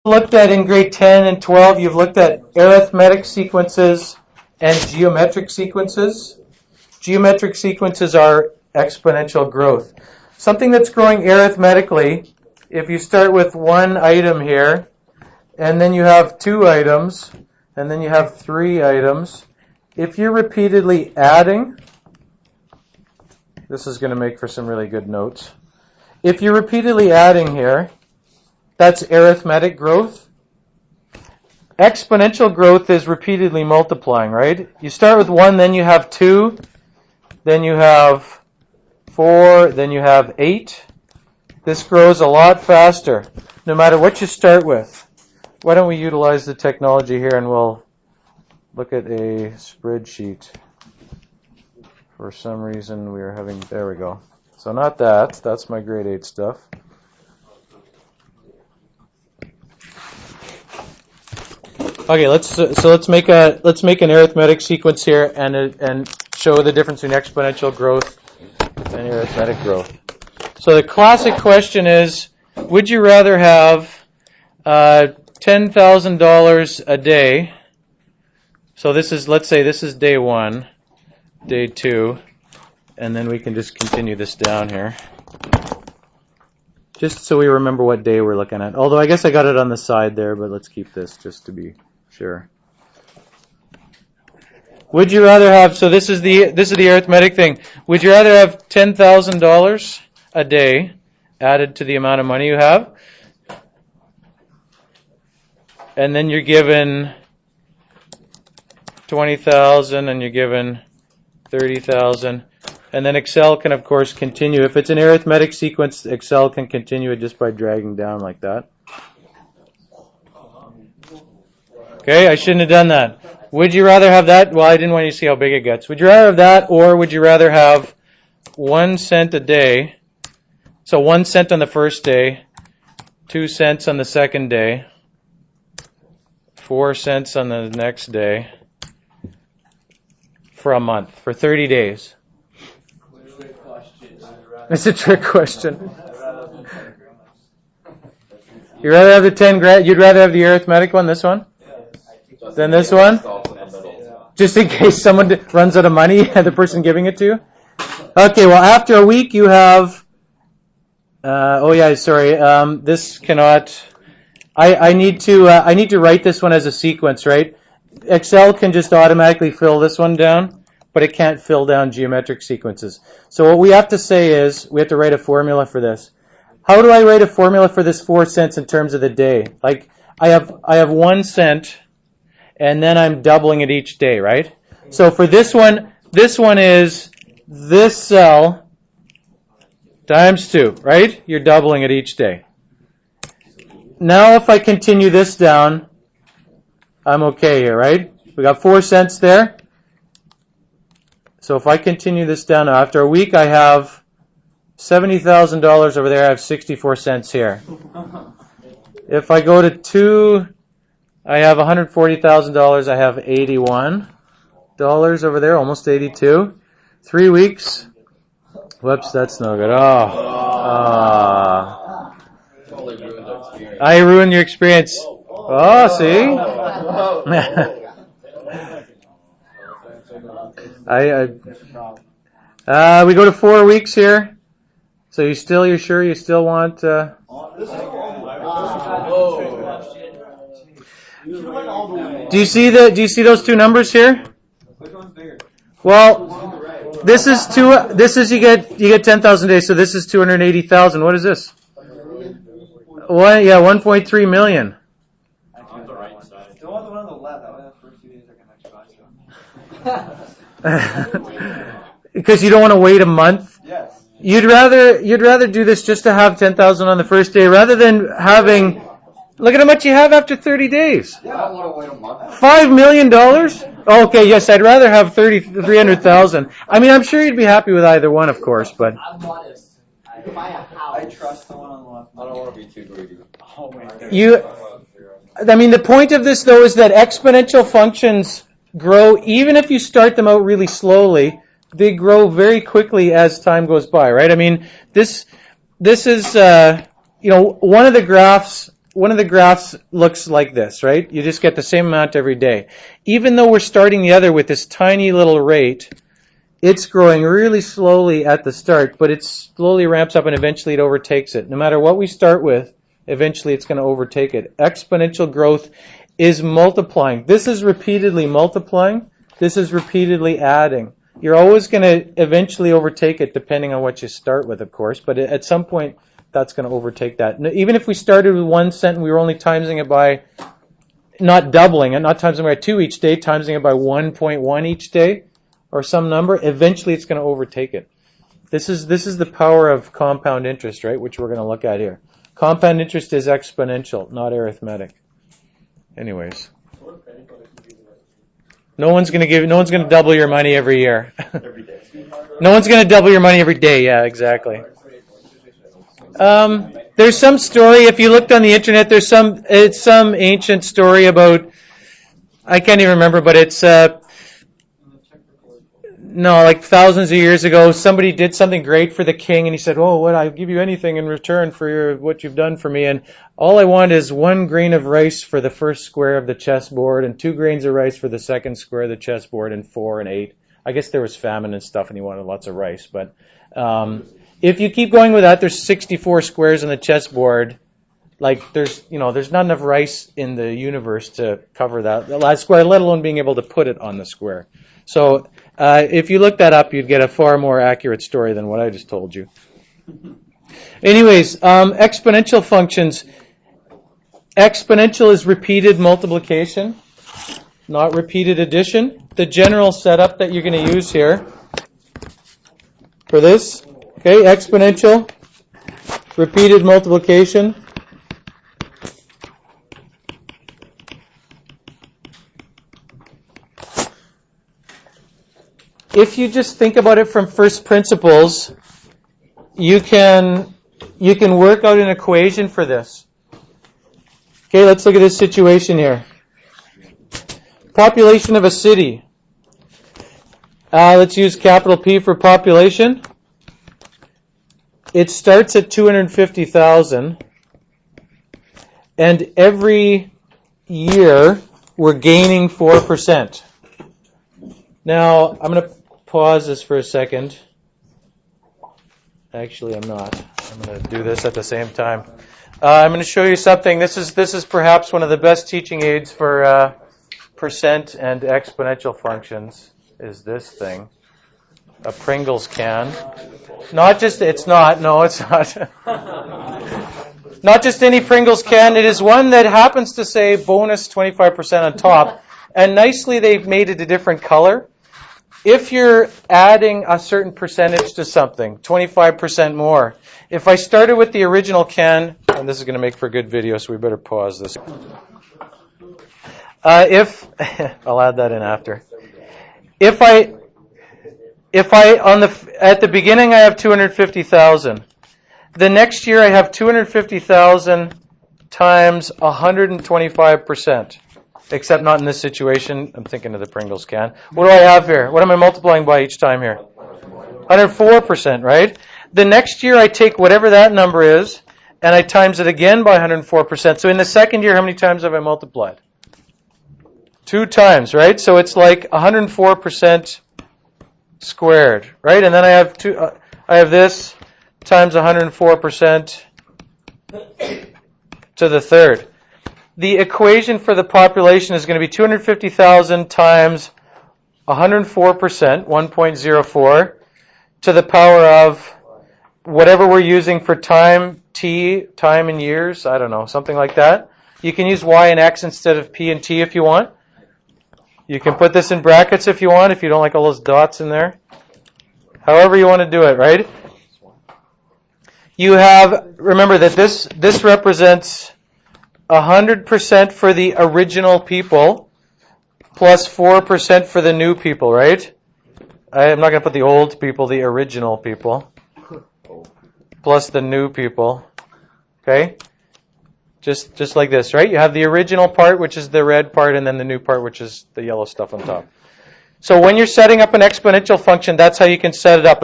Looked at in grade 10 and 12, you've looked at arithmetic sequences and geometric sequences. Geometric sequences are exponential growth. Something that's growing arithmetically, if you start with one item here, and then you have two items, and then you have three items, if you're repeatedly adding, this is going to make for some really good notes. If you're repeatedly adding here, that's arithmetic growth. Exponential growth is repeatedly multiplying, right? You start with 1, then you have 2, then you have 4, then you have 8. This grows a lot faster, no matter what you start with. Why don't we utilize the technology here and we'll look at a spreadsheet. For some reason we are having, there we go. So not that, that's my grade 8 stuff. Okay, let's make an arithmetic sequence here and show the difference between exponential growth and arithmetic growth. So the classic question is, would you rather have $10,000 a day? So this is, let's say this is day 1, day 2, and then we can just continue this down here. Just so we remember what day we're looking at. Although I guess I got it on the side there, but let's keep this just to be sure. Would you rather have, so this is the arithmetic thing. Would you rather have $10,000 a day added to the amount of money you have? And then you're given 20,000 and you're given 30,000. And then Excel can, of course, continue. If it's an arithmetic sequence, Excel can continue it just by dragging down like that. Okay, I shouldn't have done that. Would you rather have that? Well, I didn't want you to see how big it gets. Would you rather have that, or would you rather have 1 cent a day? So 1 cent on the first day, 2 cents on the second day, 4 cents on the next day, for a month, for 30 days. It's a trick question. You'd rather have the 10 grand? You'd rather have the arithmetic one, this one, than this one? Just in case someone runs out of money, the person giving it to you? Okay, well, after a week you have... this cannot... I need to write this one as a sequence, right? Excel can just automatically fill this one down, but it can't fill down geometric sequences. So what we have to say is, we have to write a formula for this. How do I write a formula for this 4 cents in terms of the day? Like, I have 1 cent, and then I'm doubling it each day, right? So for this one is this cell times 2, right? You're doubling it each day. Now if I continue this down, I'm okay here, right? We got 4 cents there. So if I continue this down, after a week I have $70,000 over there, I have 64 cents here. If I go to 2, I have $140,000, I have $81 over there, almost 82. 3 weeks, whoops, that's no good. I ruined your experience. Oh, see? We go to 4 weeks here. So you're sure you still want... Do you see those two numbers here? Well, this is you get 10,000 days, so this is 280,000. What is this? 1.3 million. Because you don't want to wait a month. Yes. You'd rather do this just to have 10,000 on the first day rather than having. Look at how much you have after 30 days. Yeah, I don't want to wait a month. $5 million? Okay, yes, I'd rather have 300,000. I mean, I'm sure you'd be happy with either one, of course, but. I'm modest. I trust the one on the left. I don't want to be too greedy. The point of this, though, is that exponential functions grow, even if you start them out really slowly, they grow very quickly as time goes by, right? I mean, this is, one of the graphs one of the graphs looks like this, right? You just get the same amount every day. Even though we're starting the other with this tiny little rate, it's growing really slowly at the start, but it slowly ramps up and eventually it overtakes it. No matter what we start with, eventually it's going to overtake it. Exponential growth is multiplying. This is repeatedly multiplying. This is repeatedly adding. You're always going to eventually overtake it depending on what you start with, of course, but at some point that's going to overtake that. Even if we started with 1 cent and we were only timesing it by, not doubling it, not timesing it by 2 each day, timesing it by 1.1 each day, or some number, eventually it's going to overtake it. This is the power of compound interest, right, which we're going to look at here. Compound interest is exponential, not arithmetic. Anyways. No one's going to double your money every year. Every day. No one's going to double your money every day. Yeah, exactly. There's some story, if you looked on the internet, it's some ancient story about, I can't even remember, but it's, like thousands of years ago, somebody did something great for the king, and he said, "Oh, I'll give you anything in return for what you've done for me, and all I want is 1 grain of rice for the first square of the chessboard, and 2 grains of rice for the second square of the chessboard, and 4 and 8. I guess there was famine and stuff, and he wanted lots of rice, but if you keep going with that, there's 64 squares on the chessboard. Like there's not enough rice in the universe to cover the last square, let alone being able to put it on the square. So if you look that up, you'd get a far more accurate story than what I just told you. Anyways, exponential functions. Exponential is repeated multiplication, not repeated addition. The general setup that you're going to use here for this, okay, exponential, repeated multiplication. If you just think about it from first principles, you can work out an equation for this. Okay, let's look at this situation here. Population of a city. Let's use capital P for population. It starts at 250,000, and every year we're gaining 4%. Now, I'm going to pause this for a second. Actually, I'm not. I'm going to do this at the same time. I'm going to show you something. This is perhaps one of the best teaching aids for percent and exponential functions. Is this thing. A Pringles can. It's not. Not just any Pringles can. It is one that happens to say bonus 25% on top. And nicely, they've made it a different color. If you're adding a certain percentage to something, 25% more. If I started with the original can, and this is going to make for a good video, so we better pause this. I'll add that in after. If I at the beginning I have 250,000. The next year I have 250,000 times 125%. Except not in this situation. I'm thinking of the Pringles can. What do I have here? What am I multiplying by each time here? 104%, right? The next year I take whatever that number is and I times it again by 104%. So in the second year, how many times have I multiplied? 2 times, right? So it's like 104% squared, right? And then I have this times 104% to the third. The equation for the population is going to be 250,000 times 104%, 1.04, to the power of whatever we're using for time, t, time in years, I don't know, something like that. You can use y and x instead of p and t if you want. You can put this in brackets if you want, if you don't like all those dots in there. However you want to do it, right? You have, remember that this represents 100% for the original people plus 4% for the new people, right? I'm not going to put the old people, the original people, plus the new people, okay? Just like this, right? You have the original part, which is the red part, and then the new part, which is the yellow stuff on top. So when you're setting up an exponential function, that's how you can set it up.